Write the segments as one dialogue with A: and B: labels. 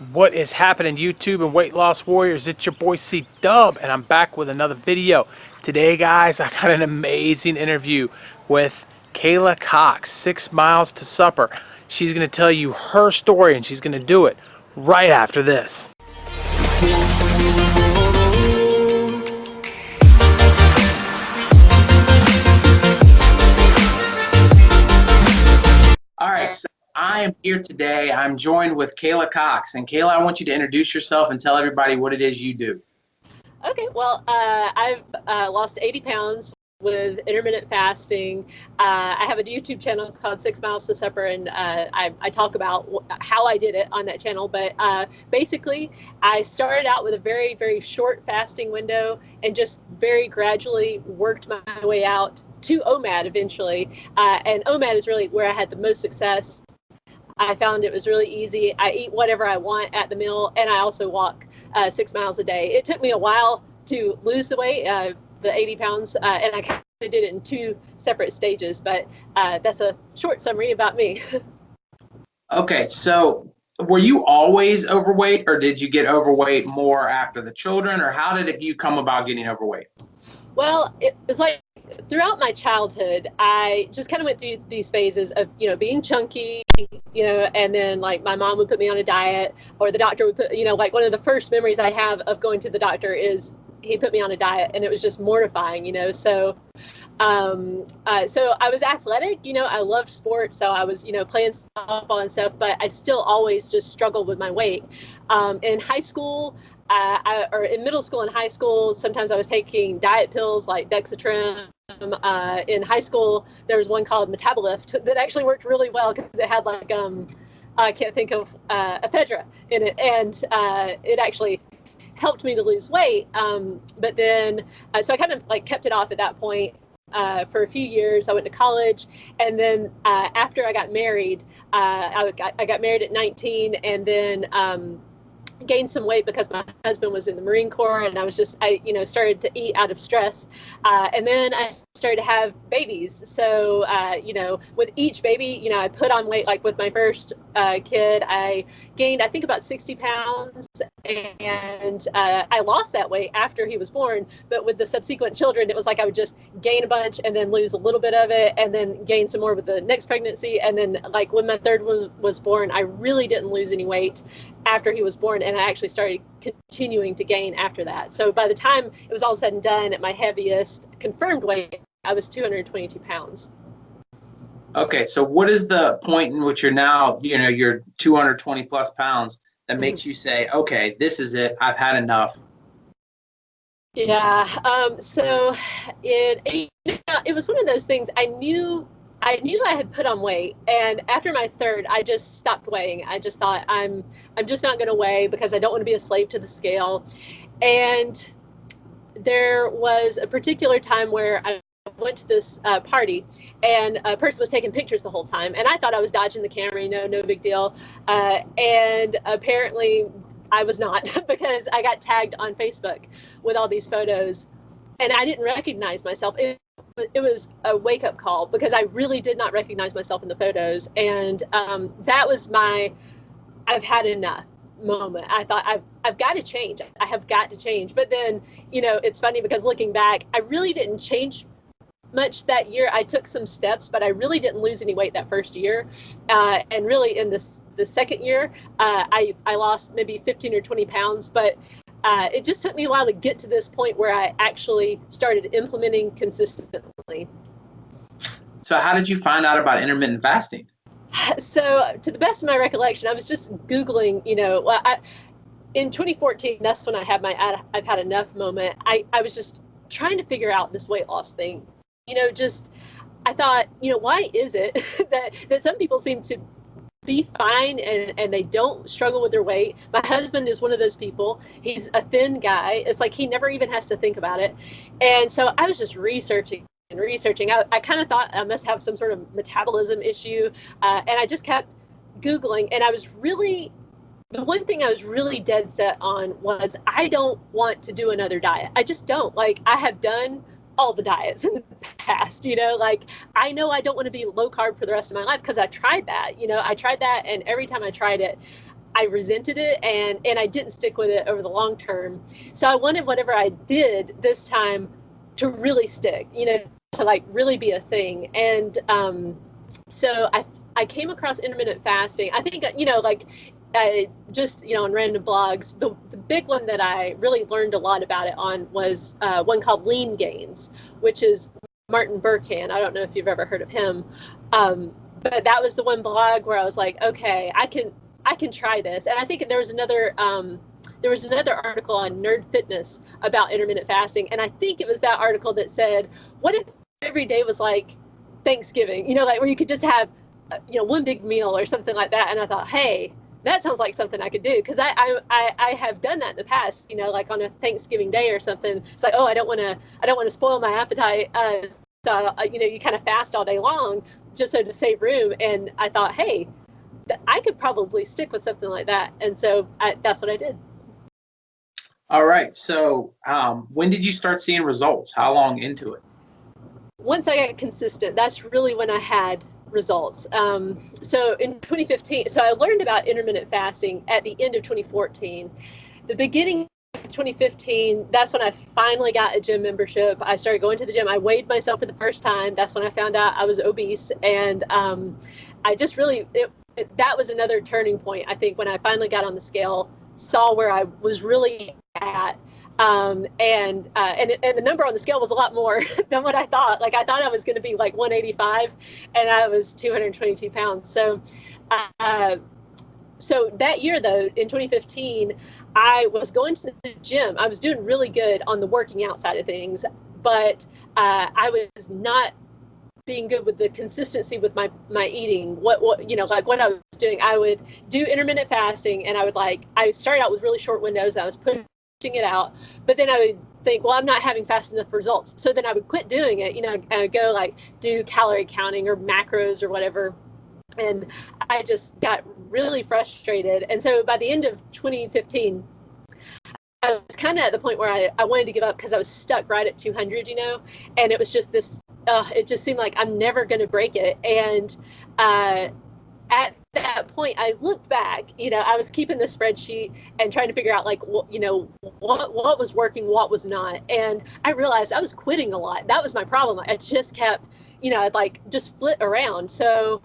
A: What is happening, YouTube and weight loss warriors? It's your boy C Dub, and I'm back with another video. Today, guys, I got an amazing interview with Kayla Cox, 6 miles to supper. She's going to tell you her story, and she's going to do it right after this. All right, so I am here today. I'm joined with Kayla Cox. And Kayla, I want you to introduce yourself and tell everybody what it is you do.
B: Okay, well, I've lost 80 pounds with intermittent fasting. I have a YouTube channel called 6 Miles to Supper, and I talk about how I did it on that channel. But basically, I started out with a very, very short fasting window and just very gradually worked my way out to OMAD eventually. And OMAD is really where I had the most success. I found it was really easy. I eat whatever I want at the meal, and I also walk 6 miles a day. It took me a while to lose the weight, the 80 pounds, and I kind of did it in two separate stages, but that's a short summary about me.
A: Okay, so were you always overweight, or did you get overweight more after the children, or how did you come about getting overweight?
B: Well, it was like throughout my childhood, I just kind of went through these phases of, being chunky, and then like my mom would put me on a diet, or the doctor would put, like one of the first memories I have of going to the doctor is he put me on a diet, and it was just mortifying, so so I was athletic, I loved sports, so I was, playing softball and stuff, but I still always just struggled with my weight. In high school, or in middle school and high school, sometimes I was taking diet pills like Dexatrim. In high school, there was one called Metabolift that actually worked really well because it had like, I can't think of ephedra in it, and it actually helped me to lose weight. But then, so I kind of like kept it off at that point. For a few years, I went to college, and then after I got married, I got married at 19, and then gained some weight because my husband was in the Marine Corps, and I started to eat out of stress, and then I started to have babies. So with each baby, I put on weight. Like with my first kid, I gained, I think, about 60 pounds, and I lost that weight after he was born. But with the subsequent children, it was like I would just gain a bunch and then lose a little bit of it, and then gain some more with the next pregnancy. And then like when my third one was born, I really didn't lose any weight after he was born, and I actually started continuing to gain after that. So by the time it was all said and done, at my heaviest confirmed weight, I was 222 pounds.
A: Okay, so what is the point in which you're now, you're 220 plus pounds that makes you say, okay, this is it, I've had enough?
B: Yeah, so it was one of those things. I knew I had put on weight, and after my third, I just stopped weighing. I just thought I'm just not going to weigh because I don't want to be a slave to the scale. And there was a particular time where I went to this party, and a person was taking pictures the whole time, and I thought I was dodging the camera, no big deal. And apparently I was not because I got tagged on Facebook with all these photos, and I didn't recognize myself. It was a wake-up call because I really did not recognize myself in the photos, and that was my I've had enough moment. I thought I've got to change. I have got to change. But then, it's funny because looking back, I really didn't change much that year. I took some steps, but I really didn't lose any weight that first year. And really in the second year, I lost maybe 15 or 20 pounds, but it just took me a while to get to this point where I actually started implementing consistently.
A: So how did you find out about intermittent fasting?
B: So to the best of my recollection, I was just Googling, in 2014, that's when I had my I've had enough moment. I was just trying to figure out this weight loss thing. I thought, why is it that some people seem to be fine and they don't struggle with their weight? My husband is one of those people. He's a thin guy. It's like he never even has to think about it. And so I was just researching. I kind of thought I must have some sort of metabolism issue. And I just kept Googling. And the one thing I was really dead set on was I don't want to do another diet. I just don't. Like, I have done all the diets in the past, like I know I don't want to be low carb for the rest of my life because I tried that, and every time I tried it, I resented it, and I didn't stick with it over the long term. So I wanted whatever I did this time to really stick, to like really be a thing. And so I came across intermittent fasting. I think, like just, on random blogs, the big one that I really learned a lot about it on was one called Lean Gains, which is Martin Burkhan. I don't know if you've ever heard of him. But that was the one blog where I was like, okay, I can try this. And I think there was another article on Nerd Fitness about intermittent fasting. And I think it was that article that said, what if every day was like Thanksgiving, like where you could just have, one big meal or something like that. And I thought, hey, that sounds like something I could do. Cause I have done that in the past, like on a Thanksgiving day or something. It's like, oh, I don't want to spoil my appetite. So, you kind of fast all day long just so to save room. And I thought, hey, I could probably stick with something like that. And so that's what I did.
A: All right. So when did you start seeing results? How long into it?
B: Once I got consistent, that's really when I had results. So in 2015, so I learned about intermittent fasting at the end of 2014. The beginning of 2015, that's when I finally got a gym membership. I started going to the gym. I weighed myself for the first time. That's when I found out I was obese. And I just really, that was another turning point, I think, when I finally got on the scale, saw where I was really at. And the number on the scale was a lot more than what I thought. Like I thought I was going to be like 185, and I was 222 pounds. So, so that year though, in 2015, I was going to the gym. I was doing really good on the working out side of things, but I was not being good with the consistency with my eating. What like what I was doing, I would do intermittent fasting, and I started out with really short windows. I was pushing it out, but then I would think, well, I'm not having fast enough results. So then I would quit doing it, and I would go like do calorie counting or macros or whatever. And I just got really frustrated. And so by the end of 2015, I was kind of at the point where I wanted to give up because I was stuck right at 200, and it was just this, it just seemed like I'm never going to break it. And at that point, I looked back, I was keeping the spreadsheet and trying to figure out like, what was working, what was not. And I realized I was quitting a lot. That was my problem. I just kept, I'd like just flit around. So,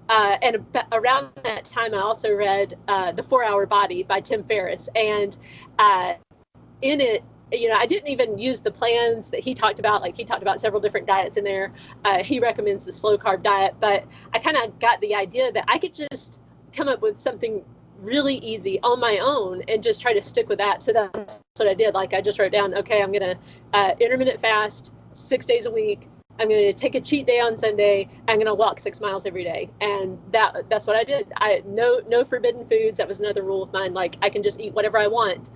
B: and around that time, I also read The 4-Hour Body by Tim Ferriss. And in it, I didn't even use the plans that he talked about. Like he talked about several different diets in there. He recommends the slow carb diet, but I kind of got the idea that I could just come up with something really easy on my own and just try to stick with that. So that's what I did. Like I just wrote down, okay, I'm going to intermittent fast 6 days a week. I'm going to take a cheat day on Sunday. I'm going to walk 6 miles every day. And that's what I did. No forbidden foods. That was another rule of mine. Like I can just eat whatever I want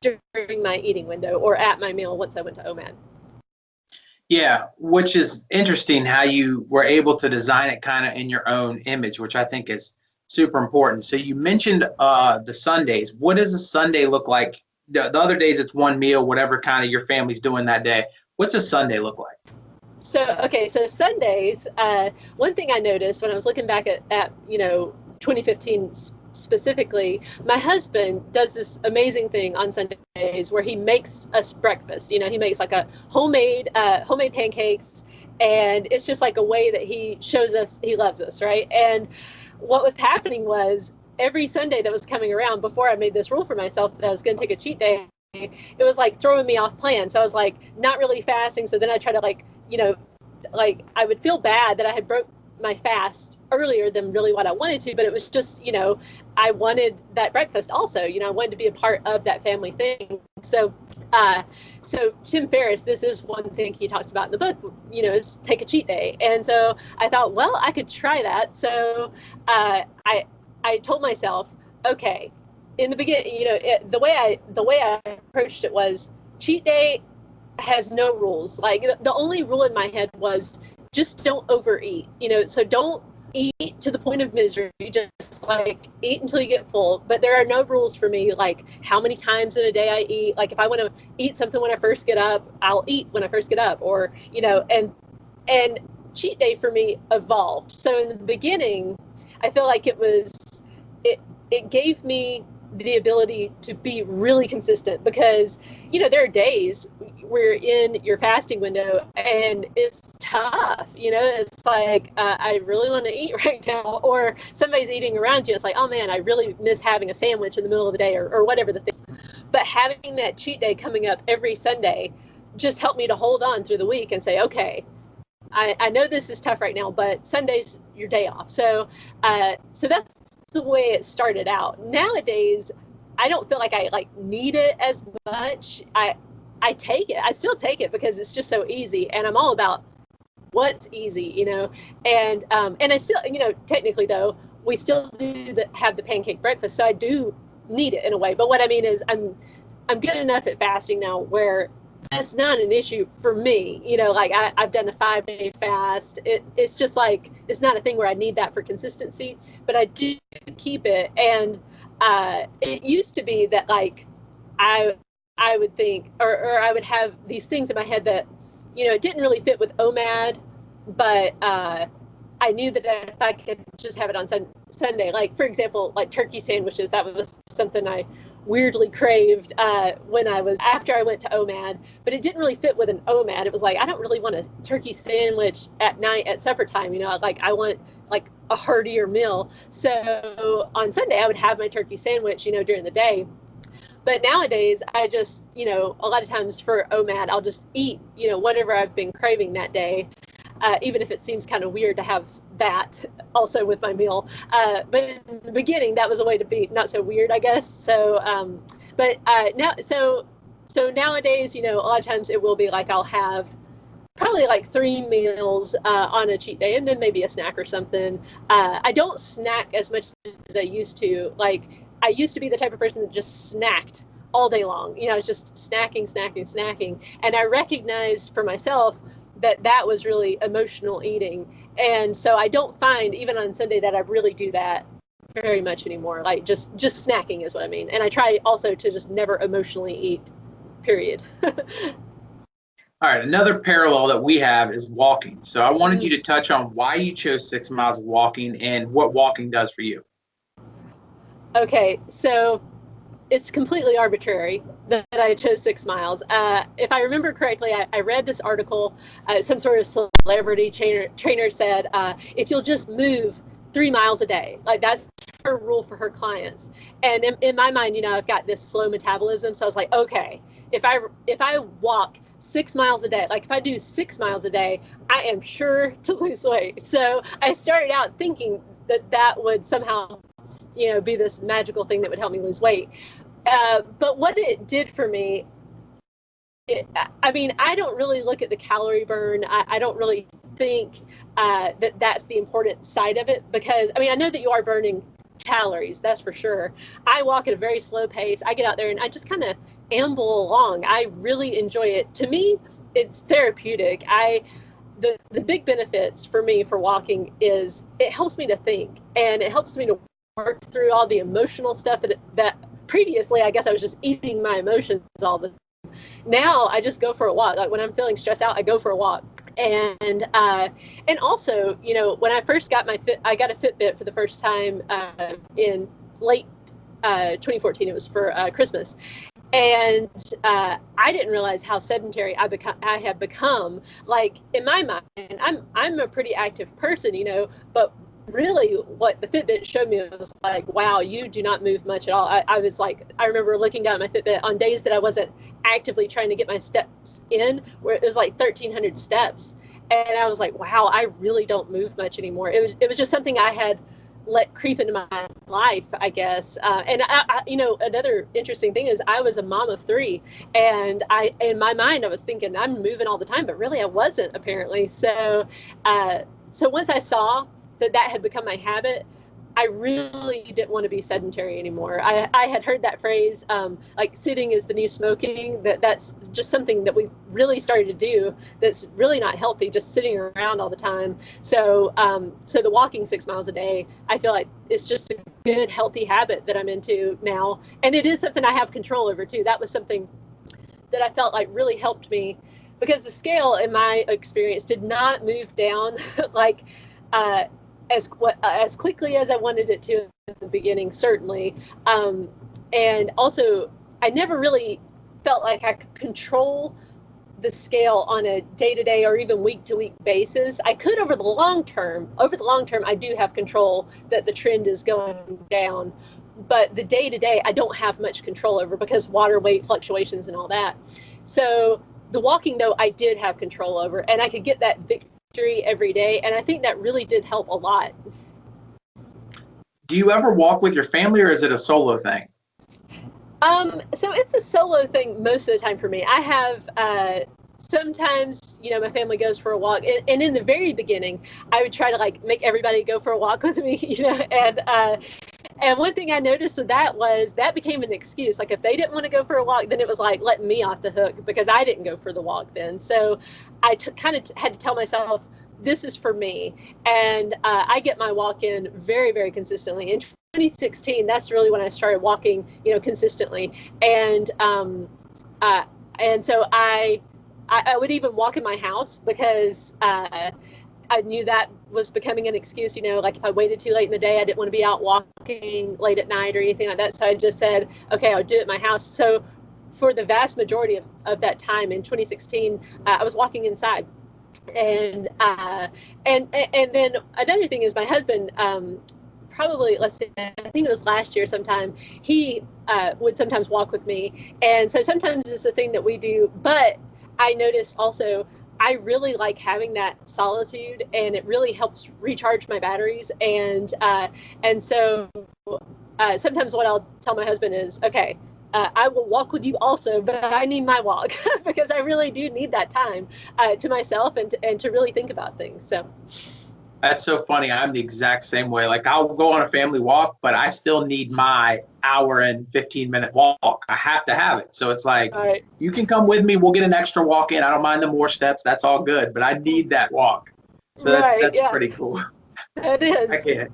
B: during my eating window or at my meal once I went to OMAD.
A: Yeah, which is interesting how you were able to design it kind of in your own image, which I think is super important. So you mentioned the Sundays. What does a Sunday look like? The other days it's one meal, whatever kind of your family's doing that day. What's a Sunday look like?
B: So Sundays, one thing I noticed when I was looking back at 2015 specifically, my husband does this amazing thing on Sundays where he makes us breakfast. He makes like a homemade pancakes, and it's just like a way that he shows us he loves us, right? And what was happening was every Sunday that was coming around before I made this rule for myself that I was going to take a cheat day, it was like throwing me off plan. So I was like not really fasting. So then I try to like I would feel bad that I had broke my fast earlier than really what I wanted to, but it was just, I wanted that breakfast also, I wanted to be a part of that family thing. So Tim Ferriss, this is one thing he talks about in the book, is take a cheat day. And so I thought, well, I could try that. So I told myself, okay, in the beginning, the way I approached it was cheat day has no rules. Like the only rule in my head was just don't overeat, so don't eat to the point of misery, just like eat until you get full. But there are no rules for me, like how many times in a day I eat. Like if I want to eat something when I first get up, I'll eat when I first get up, or, and cheat day for me evolved. So in the beginning, I feel like it gave me the ability to be really consistent, because there are days where in your fasting window and it's tough. It's like, I really want to eat right now, or somebody's eating around you. It's like, oh man, I really miss having a sandwich in the middle of the day, or whatever the thing. But having that cheat day coming up every Sunday just helped me to hold on through the week and say, okay, I know this is tough right now, but Sunday's your day off. So that's the way it started out. Nowadays, I don't feel like I need it as much. I take it. I still take it because it's just so easy, and I'm all about what's easy, and I still, technically though, we still do have the pancake breakfast, so I do need it in a way. But what I mean is, I'm good enough at fasting now where that's not an issue for me. I've done a 5-day fast. It's just like, it's not a thing where I need that for consistency, but I do keep it. And it used to be that I would think, or I would have these things in my head that, it didn't really fit with OMAD, but I knew that if I could just have it on Sunday, like for example, like turkey sandwiches, that was something I weirdly craved after I went to OMAD, but it didn't really fit with an OMAD. It was like, I don't really want a turkey sandwich at night at supper time, I want like a heartier meal. So on Sunday, I would have my turkey sandwich, during the day. But nowadays, I just, a lot of times for OMAD, I'll just eat, whatever I've been craving that day. Even if it seems kind of weird to have that also with my meal. But in the beginning, that was a way to be not so weird, I guess. So, so nowadays, a lot of times it will be like, I'll have probably like 3 meals on a cheat day, and then maybe a snack or something. I don't snack as much as I used to. Like, I used to be the type of person that just snacked all day long. It's just snacking. And I recognized for myself that was really emotional eating. And so I don't find, even on Sunday, that I really do that very much anymore. Like, just snacking is what I mean. And I try also to just never emotionally eat, period.
C: All right, another parallel that we have is walking. So I wanted you to touch on why you chose 6 miles of walking and what walking does for you.
B: Okay, so it's completely arbitrary that I chose 6 miles. If I remember correctly, I read this article. Some sort of celebrity trainer said, if you'll just move 3 miles a day, like that's her rule for her clients. And in my mind, I've got this slow metabolism. So I was like, okay, if I walk 6 miles a day, like if I do 6 miles a day, I am sure to lose weight. So I started out thinking that would somehow be this magical thing that would help me lose weight. But what it did for me, I don't really look at the calorie burn. I don't really think that's the important side of it, because I know that you are burning calories, that's for sure. I walk at a very slow pace. I get out there and I just kind of amble along. I really enjoy it. To me, it's therapeutic. The big benefits for me for walking is it helps me to think, and it helps me to work through all the emotional stuff that previously, I guess I was just eating my emotions all the time. Now I just go for a walk. Like when I'm feeling stressed out, I go for a walk. And also, when I first got I got a Fitbit for the first time in late 2014. It was for Christmas. And I didn't realize how sedentary I had become. Like in my mind, I'm a pretty active person, but really what the Fitbit showed me was like, wow, you do not move much at all. I was like, I remember looking down at my Fitbit on days that I wasn't actively trying to get my steps in, where it was like 1,300 steps. And I was like, wow, I really don't move much anymore. It was just something I had let creep into my life, I guess. And another interesting thing is I was a mom of 3, and in my mind, I was thinking I'm moving all the time, but really I wasn't, apparently. So once I saw that had become my habit, I really didn't want to be sedentary anymore. I had heard that phrase, like sitting is the new smoking, that's just something that we've really started to do that's really not healthy, just sitting around all the time. So the walking 6 miles a day, I feel like it's just a good, healthy habit that I'm into now. And it is something I have control over too. That was something that I felt like really helped me, because the scale in my experience did not move down like as quickly as I wanted it to in the beginning, certainly. And also, I never really felt like I could control the scale on a day-to-day or even week-to-week basis. I could over the long term. Over the long term, I do have control that the trend is going down. But the day-to-day, I don't have much control over because water weight fluctuations and all that. So the walking, though, I did have control over, and I could get that victory every day. And I think that really did help a lot.
C: Do you ever walk with your family, or is it a solo thing?
B: So it's a solo thing most of the time for me. I have sometimes, you know, my family goes for a walk, and in the very beginning, I would try to like make everybody go for a walk with me, you know, and one thing I noticed with that was that became an excuse. Like if they didn't want to go for a walk, then it was like letting me off the hook because I didn't go for the walk then. So I kind of had to tell myself, this is for me. And I get my walk in very, very consistently. In 2016, that's really when I started walking, you know, consistently. And so I would even walk in my house because I knew that was becoming an excuse, you know, like if I waited too late in the day, I didn't want to be out walking late at night or anything like that. So I just said, okay, I'll do it at my house. So for the vast majority of that time in 2016, I was walking inside. And then another thing is my husband, probably, let's say, I think it was last year sometime, he would sometimes walk with me. And so sometimes it's a thing that we do, but I noticed also I really like having that solitude, and it really helps recharge my batteries. And so sometimes what I'll tell my husband is, okay, I will walk with you also, but I need my walk because I really do need that time to myself and to really think about things. So
C: That's so funny. I'm the exact same way. Like I'll go on a family walk, but I still need my hour and 15-minute walk. I have to have it. So it's like,
B: right.
C: You can come with me. We'll get an extra walk in. I don't mind the more steps. That's all good. But I need that walk. So that's
B: yeah.
C: pretty cool.
B: It is.
C: I get it.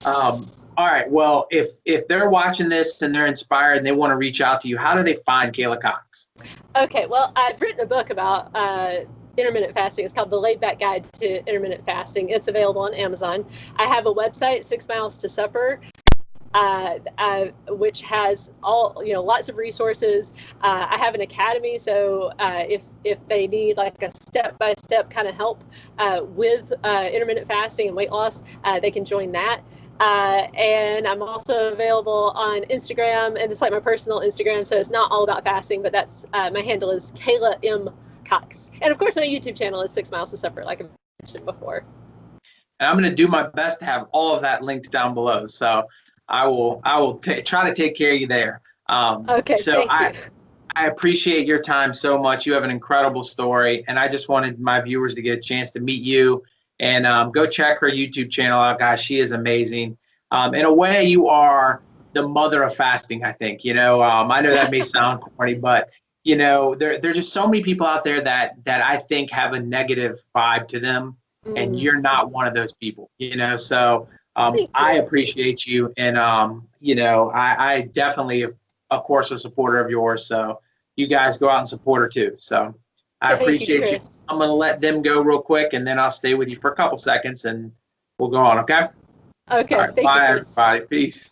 C: All right. Well, if they're watching this and they're inspired and they want to reach out to you, how do they find Kayla Cox?
B: Okay. Well, I've written a book about intermittent fasting. It's called The Laid Back Guide to Intermittent Fasting. It's available on Amazon. I have a website, 6 Miles to Supper, which has all, you know, lots of resources. I have an academy, so if they need like a step-by-step kind of help with intermittent fasting and weight loss, they can join that. And I'm also available on Instagram, and it's like my personal Instagram, so it's not all about fasting, but that's my handle is Kayla M. Cox. And of course, my YouTube channel is 6 Miles to Supper, like I mentioned before.
C: And I'm going to do my best to have all of that linked down below. So I will try to take care of you there.
B: Okay,
C: so
B: thank you.
C: I appreciate your time so much. You have an incredible story, and I just wanted my viewers to get a chance to meet you. And go check her YouTube channel out, guys. She is amazing. In a way, you are the mother of fasting, I think. You know, I know that may sound corny, but you know, there's just so many people out there that I think have a negative vibe to them, and you're not one of those people. You know, so I appreciate you, and you know, I definitely, of course, a supporter of yours. So you guys go out and support her too. So I appreciate you. I'm going to let them go real quick, and then I'll stay with you for a couple seconds, and we'll go on. Okay.
B: Okay.
C: All right,
B: Thank
C: bye,
B: you, Chris.
C: everybody. Peace.